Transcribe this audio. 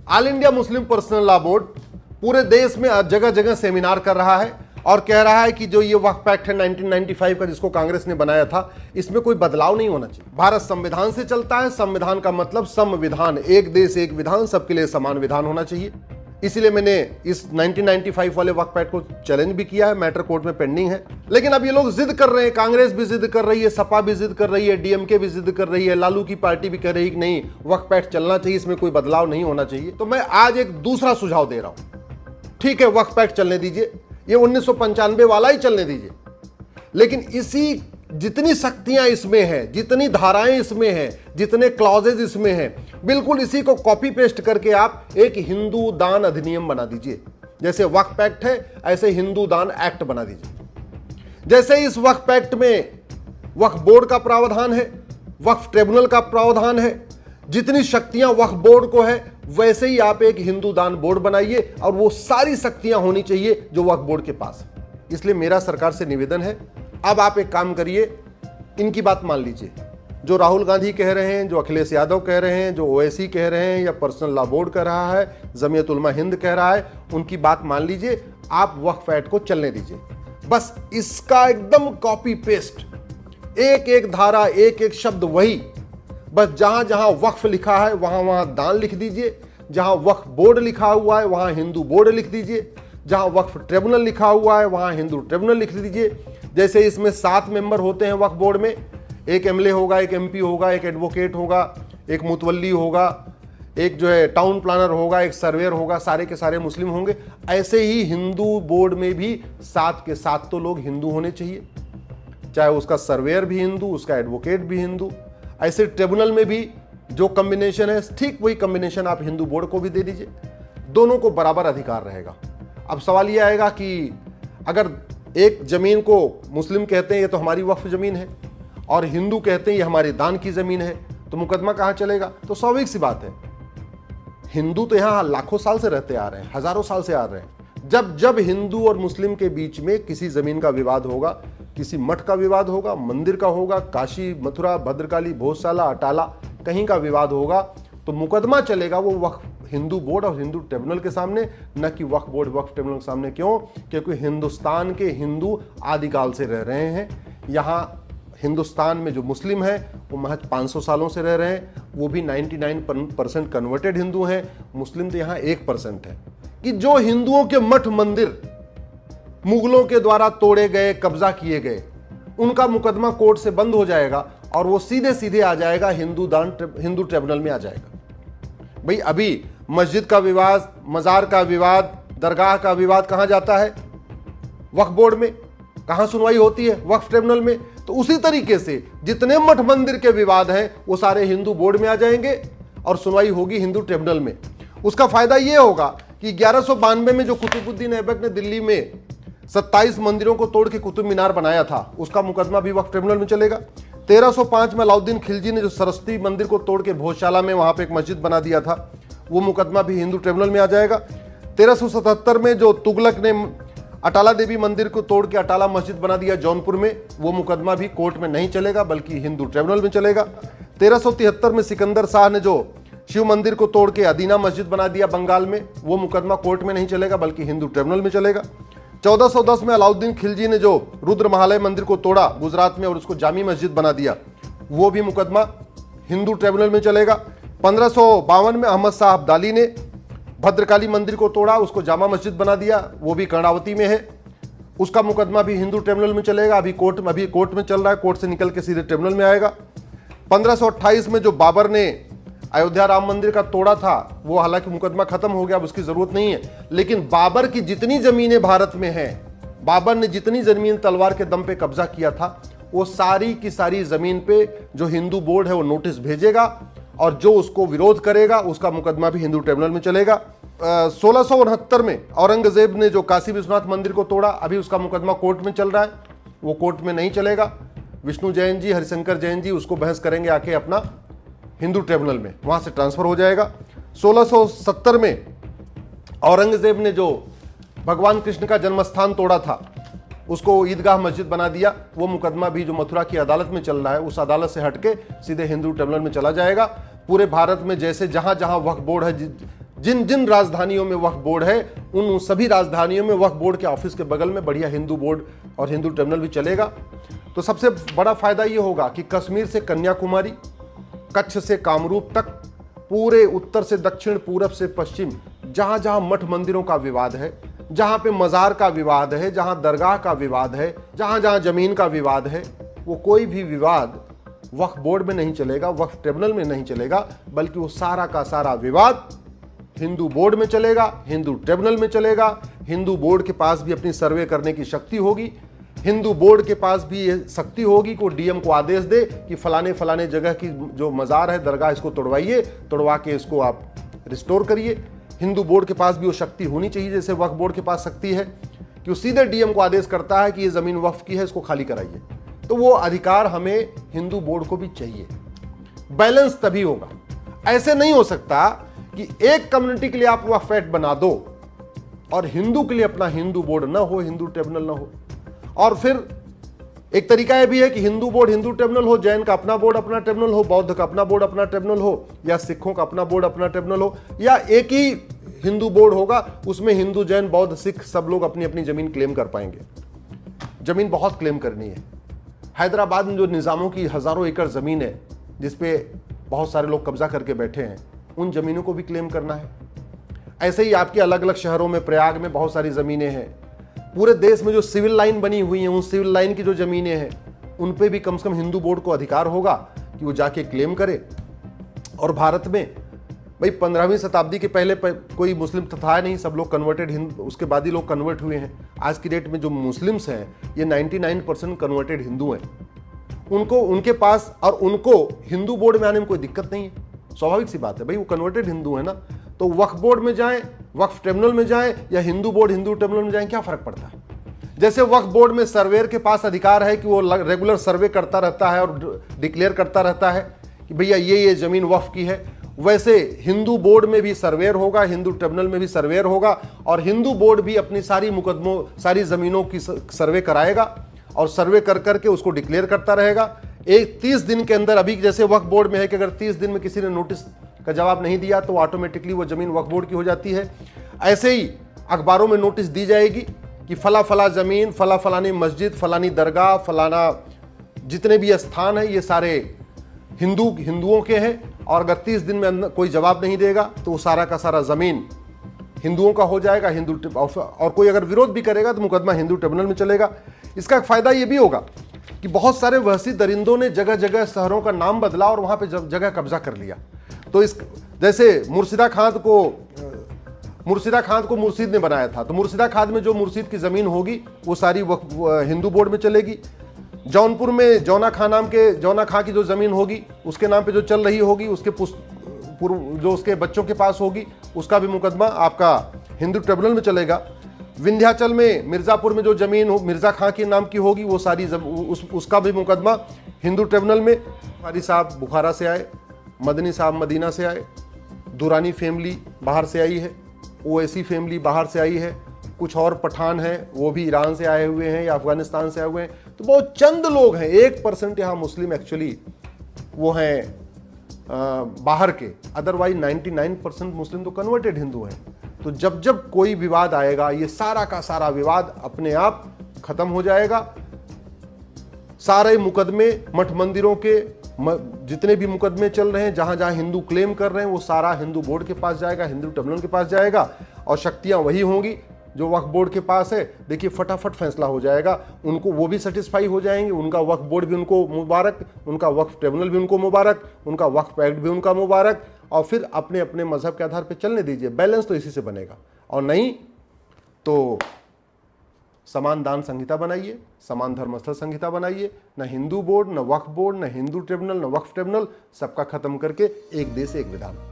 All India Muslim personal law board पूरे देश में जगह जगह सेमिनार कर रहा है और कह रहा है कि जो ये वक्फ एक्ट है 1995 का, जिसको कांग्रेस ने बनाया था, इसमें कोई बदलाव नहीं होना चाहिए। भारत संविधान से चलता है, संविधान का मतलब संविधान, एक देश एक विधान, सबके लिए समान विधान होना चाहिए। इसीलिए मैंने इस 1995 वाले वक्फ एक्ट को चैलेंज भी किया है, मैटर कोर्ट में पेंडिंग है। लेकिन अब ये लोग जिद कर रहे हैं, कांग्रेस भी जिद कर रही है, सपा भी जिद कर रही है, डीएमके भी जिद कर रही है, लालू की पार्टी भी कह रही है कि नहीं, वक्फ एक्ट चलना चाहिए, इसमें कोई बदलाव नहीं होना चाहिए। तो मैं आज एक दूसरा सुझाव दे रहा हूं। ठीक है, वक्फ एक्ट चलने दीजिए, ये 1995 वाला ही चलने दीजिए, लेकिन इसी जितनी शक्तियां इसमें हैं, जितनी धाराएं इसमें हैं, जितने क्लॉजेज इसमें हैं, बिल्कुल इसी को कॉपी पेस्ट करके आप एक हिंदू दान अधिनियम बना दीजिए। जैसे वक्फ एक्ट है, ऐसे हिंदू दान एक्ट बना दीजिए। जैसे इस वक्फ एक्ट में वक्फ बोर्ड का प्रावधान है, वक्फ ट्रिब्यूनल का प्रावधान है, जितनी शक्तियां वक्फ बोर्ड को है, वैसे ही आप एक हिंदू दान बोर्ड बनाइए और वो सारी शक्तियां होनी चाहिए जो वक्फ बोर्ड के पास है। इसलिए मेरा सरकार से निवेदन है, अब आप एक काम करिए, इनकी बात मान लीजिए। जो राहुल गांधी कह रहे हैं, जो अखिलेश यादव कह रहे हैं, जो ओवैसी कह रहे हैं, या पर्सनल लॉ बोर्ड कह रहा है, जमीयत उलमा हिंद कह रहा है, उनकी बात मान लीजिए, आप वक्फ एक्ट को चलने दीजिए। बस इसका एकदम कॉपी पेस्ट, एक एक धारा, एक एक शब्द वही, बस जहां जहां वक्फ लिखा है वहां वहां दान लिख दीजिए, जहां वक्फ बोर्ड लिखा हुआ है वहां हिंदू बोर्ड लिख दीजिए, जहां वक्फ ट्रिब्यूनल लिखा हुआ है वहां हिंदू ट्रिब्यूनल लिख दीजिए। जैसे इसमें 7 मेंबर होते हैं वक्फ बोर्ड में, एक एमएलए होगा, एक एमपी होगा, एक एडवोकेट होगा, एक मुतवल्ली होगा, एक जो है टाउन प्लानर होगा, एक सर्वेयर होगा, सारे के सारे मुस्लिम होंगे। ऐसे ही हिंदू बोर्ड में भी 7 के 7 तो लोग हिंदू होने चाहिए, चाहे उसका सर्वेयर भी हिंदू, उसका एडवोकेट भी हिंदू। ऐसे ट्रिब्यूनल में भी जो कॉम्बिनेशन है, ठीक वही कॉम्बिनेशन आप हिंदू बोर्ड को भी दे दीजिए, दोनों को बराबर अधिकार रहेगा। अब सवाल यह आएगा कि अगर एक जमीन को मुस्लिम कहते हैं ये तो हमारी वक्फ जमीन है, और हिंदू कहते हैं ये हमारी दान की जमीन है, तो मुकदमा कहां चलेगा? तो स्वाभाविक सी बात है, हिंदू तो यहां लाखों साल से रहते आ रहे हैं, हजारों साल से आ रहे हैं। जब जब हिंदू और मुस्लिम के बीच में किसी जमीन का विवाद होगा, किसी मठ का विवाद होगा, मंदिर का होगा, काशी, मथुरा, भद्रकाली, भोजशाला, अटाला, कहीं का विवाद होगा, तो मुकदमा चलेगा वो वक्फ हिंदू बोर्ड और हिंदू ट्रिब्यूनल के सामने, न कि वक्फ बोर्ड वक्फ ट्रिब्यूनल के सामने। क्यों? क्योंकि हिंदुस्तान के हिंदू आदिकाल से रह रहे हैं। यहाँ हिंदुस्तान में जो मुस्लिम हैं वो महज 500 सालों से रह रहे हैं, वो भी 99% कन्वर्टेड हिंदू हैं। मुस्लिम तो यहाँ 1% है। कि जो हिंदुओं के मठ मंदिर मुगलों के द्वारा तोड़े गए, कब्जा किए गए, उनका मुकदमा कोर्ट से बंद हो जाएगा और वो सीधे सीधे आ जाएगा हिंदू ट्रिब्यूनल में आ जाएगा। भाई अभी मस्जिद का विवाद, मजार का विवाद, दरगाह का विवाद कहां जाता है? वक्फ बोर्ड में। कहां सुनवाई होती है? वक्फ ट्रिब्यूनल में। तो उसी तरीके से जितने मठ मंदिर के विवाद हैं वो सारे हिंदू बोर्ड में आ जाएंगे और सुनवाई होगी हिंदू ट्रिब्यूनल में। उसका फायदा यह होगा कि 1192 में जो कुतुबुद्दीन ऐबक ने दिल्ली में 27 मंदिरों को तोड़ के कुतुब मीनार बनाया था, उसका मुकदमा भी वक्फ ट्रिब्यूनल में चलेगा। 1305 में अलाउद्दीन खिलजी ने जो सरस्वती मंदिर को तोड़ के भोजशाला में वहां पे एक मस्जिद बना दिया था, वो मुकदमा भी हिंदू ट्रिब्यूनल में आ जाएगा। 1377 में जो तुगलक ने अटाला देवी मंदिर को तोड़ के अटाला मस्जिद बना दिया जौनपुर में, वो मुकदमा भी कोर्ट में नहीं चलेगा बल्कि हिंदू ट्रिब्यूनल में चलेगा। 1373 में सिकंदर शाह ने जो शिव मंदिर को तोड़ के अदीना मस्जिद बना दिया बंगाल में, वो मुकदमा कोर्ट में नहीं चलेगा बल्कि हिंदू ट्रिब्यूनल में चलेगा। 1410 में अलाउद्दीन खिलजी ने जो रुद्र महालय मंदिर को तोड़ा गुजरात में और उसको जामी मस्जिद बना दिया, वो भी मुकदमा हिंदू ट्रिब्यूनल में चलेगा। 1552 में अहमद शाह अब्दाली ने भद्रकाली मंदिर को तोड़ा, उसको जामा मस्जिद बना दिया, वो भी कर्णावती में है, उसका मुकदमा भी हिंदू ट्रिब्यूनल में चलेगा। अभी कोर्ट में चल रहा है, कोर्ट से निकल के सीधे ट्रिब्यूनल में आएगा। 1528 में जो बाबर ने अयोध्या राम मंदिर का तोड़ा था, वो हालांकि मुकदमा खत्म हो गया, अब उसकी जरूरत नहीं है, लेकिन बाबर की जितनी जमीनें भारत में हैं, बाबर ने जितनी जमीन तलवार के दम पे कब्जा किया था, वो सारी की सारी जमीन पे जो हिंदू बोर्ड है वो नोटिस भेजेगा और जो उसको विरोध करेगा उसका मुकदमा भी हिंदू ट्रिब्यूनल में चलेगा। 1669 में औरंगजेब ने जो काशी विश्वनाथ मंदिर को तोड़ा, अभी उसका मुकदमा कोर्ट में चल रहा है, वो कोर्ट में नहीं चलेगा। विष्णु जैन जी, हरिशंकर जैन जी उसको बहस करेंगे आके अपना हिंदू ट्रिब्यूनल में, वहां से ट्रांसफर हो जाएगा। 1670 में औरंगजेब ने जो भगवान कृष्ण का जन्मस्थान तोड़ा था, उसको ईदगाह मस्जिद बना दिया, वो मुकदमा भी जो मथुरा की अदालत में चल रहा है, उस अदालत से हटके सीधे हिंदू ट्रिब्यूनल में चला जाएगा। पूरे भारत में जैसे जहां जहां वक्फ बोर्ड है, जिन जिन राजधानियों में वक्फ बोर्ड है उन सभी राजधानियों में वक्फ बोर्ड के ऑफिस के बगल में बढ़िया हिंदू बोर्ड और हिंदू टर्मिनल भी चलेगा। तो सबसे बड़ा फायदा ये होगा कि कश्मीर से कन्याकुमारी, कच्छ से कामरूप तक, पूरे उत्तर से दक्षिण, पूरब से पश्चिम, जहां जहां मठ मंदिरों का विवाद है, जहां पे मजार का विवाद है, जहां दरगाह का विवाद है, जहां जहां जमीन का विवाद है, वो कोई भी विवाद वक्फ बोर्ड में नहीं चलेगा, वक्फ ट्रिब्यूनल में नहीं चलेगा, बल्कि वो सारा का सारा विवाद हिंदू बोर्ड में चलेगा, हिंदू ट्रिब्यूनल में चलेगा। हिंदू बोर्ड के पास भी अपनी सर्वे करने की शक्ति होगी। हिंदू बोर्ड के पास भी ये शक्ति होगी कि डीएम को आदेश दे कि फलाने फलाने जगह की जो मजार है, दरगाह, इसको तोड़वाइए, तोड़वा के इसको आप रिस्टोर करिए। हिंदू बोर्ड के पास भी वो शक्ति होनी चाहिए, जैसे वक्फ बोर्ड के पास शक्ति है कि वो सीधे डीएम को आदेश करता है कि ये जमीन वक्फ की है, इसको खाली कराइए। तो वो अधिकार हमें हिंदू बोर्ड को भी चाहिए। बैलेंस तभी होगा। ऐसे नहीं हो सकता कि एक कम्युनिटी के लिए आप वक्फ एक्ट बना दो और हिंदू के लिए अपना हिंदू बोर्ड ना हो, हिंदू ट्रिब्यूनल ना हो। और फिर एक तरीका यह भी है कि हिंदू बोर्ड हिंदू ट्रिब्यूनल हो, जैन का अपना बोर्ड अपना ट्रिब्यूनल हो, बौद्ध का अपना बोर्ड अपना ट्रिब्यूनल हो, या सिखों का अपना बोर्ड अपना ट्रिब्यूनल हो, या एक ही हिंदू बोर्ड होगा, उसमें हिंदू, जैन, बौद्ध, सिख सब लोग अपनी अपनी जमीन क्लेम कर पाएंगे। जमीन बहुत क्लेम करनी है। हैदराबाद में जो निजामों की हजारों एकड़ जमीन है जिसपे बहुत सारे लोग कब्जा करके बैठे हैं, उन जमीनों को भी क्लेम करना है। ऐसे ही आपके अलग अलग शहरों में, प्रयाग में बहुत सारी जमीनें हैं। पूरे देश में जो सिविल लाइन बनी हुई हैं, उन सिविल लाइन की जो जमीनें हैं उन पे भी कम से कम हिंदू बोर्ड को अधिकार होगा कि वो जाके क्लेम करे। और भारत में भाई 15वीं शताब्दी के पहले कोई मुस्लिम था नहीं, सब लोग कन्वर्टेड हिंदू, उसके बाद ही लोग कन्वर्ट हुए हैं। आज की डेट में जो मुस्लिम्स हैं ये 99% कन्वर्टेड हिंदू हैं। उनको, उनके पास और उनको हिंदू बोर्ड में आने में कोई दिक्कत नहीं है। स्वाभाविक सी बात है भाई, वो कन्वर्टेड हिंदू है ना। तो वक्फ बोर्ड में जाएं, वक्फ ट्रिब्यूनल में जाएं, या हिंदू बोर्ड हिंदू ट्रिब्यूनल में जाएं, क्या फर्क पड़ता है। जैसे वक्फ बोर्ड में सर्वेयर के पास अधिकार है कि वो रेगुलर सर्वे करता रहता है और डिक्लेयर करता रहता है कि भैया ये जमीन वक्फ की है, वैसे हिंदू बोर्ड में भी सर्वेयर होगा, हिंदू ट्रिब्यूनल में भी सर्वेयर होगा, और हिंदू बोर्ड भी अपनी सारी मुकदमों, सारी जमीनों की सर्वे कराएगा और सर्वे कर करके उसको डिक्लेयर करता रहेगा। एक 30 दिन के अंदर, अभी जैसे वक्फ बोर्ड में है कि अगर 30 दिन में किसी ने नोटिस का जवाब नहीं दिया तो ऑटोमेटिकली वो जमीन वक्फ बोर्ड की हो जाती है। ऐसे ही अखबारों में नोटिस दी जाएगी कि फला फला जमीन, फला फलानी मस्जिद, फलानी दरगाह, फलाना जितने भी स्थान है ये सारे हिंदुओं के हैं, और अगर 30 दिन में कोई जवाब नहीं देगा तो वो सारा का सारा जमीन हिंदुओं का हो जाएगा। और कोई अगर विरोध भी करेगा तो मुकदमा हिंदू ट्रिब्यूनल में चलेगा। इसका फायदा ये भी होगा कि बहुत सारे वहशी दरिंदों ने जगह जगह शहरों का नाम बदला और वहां पे जगह कब्जा कर लिया। तो इस जैसे मुर्शिदा खान को मुर्शिद ने बनाया था, तो मुर्शिदा खान में जो मुर्शिद की जमीन होगी वो सारी हिंदू बोर्ड में चलेगी। जौनपुर में जौना खां की जो जमीन होगी उसके नाम पे जो चल रही होगी, उसके जो उसके बच्चों के पास होगी, उसका भी मुकदमा आपका हिंदू ट्रिब्यूनल में चलेगा। विंध्याचल में, मिर्जापुर में जो जमीन मिर्जा खां के नाम की होगी वो सारी उसका भी मुकदमा हिंदू ट्रिब्यूनल में। बुखारी साहब बुखारा से आए, मदनी साहब मदीना से आए, दुरानी फैमिली बाहर से आई है, ओवैसी फैमिली बाहर से आई है, कुछ और पठान हैं वो भी ईरान से आए हुए हैं या अफगानिस्तान से आए हुए हैं। तो बहुत चंद लोग हैं, 1% यहाँ मुस्लिम एक्चुअली वो हैं बाहर के, अदरवाइज 99% मुस्लिम तो कन्वर्टेड हिंदू हैं। तो जब जब कोई विवाद आएगा ये सारा का सारा विवाद अपने आप खत्म हो जाएगा। सारे मुकदमे, मठ मंदिरों के जितने भी मुकदमे चल रहे हैं, जहां जहां हिंदू क्लेम कर रहे हैं, वो सारा हिंदू बोर्ड के पास जाएगा, हिंदू ट्रिब्यूनल के पास जाएगा, और शक्तियां वही होंगी जो वक्फ बोर्ड के पास है। देखिए फटाफट फैसला हो जाएगा, उनको वो भी सेटिस्फाई हो जाएंगे, उनका वक्फ बोर्ड भी उनको मुबारक, उनका वक्फ ट्रिब्यूनल भी उनको मुबारक, उनका वक्फ एक्ट भी उनका मुबारक, और फिर अपने अपने मजहब के आधार पर चलने दीजिए। बैलेंस तो इसी से बनेगा, और नहीं तो समान दान संहिता बनाइए, समान धर्मस्थल संहिता बनाइए। न हिंदू बोर्ड, न वक्फ बोर्ड, न हिंदू ट्रिब्यूनल, न वक्फ ट्रिब्यूनल, सबका खत्म करके एक देश एक विधान।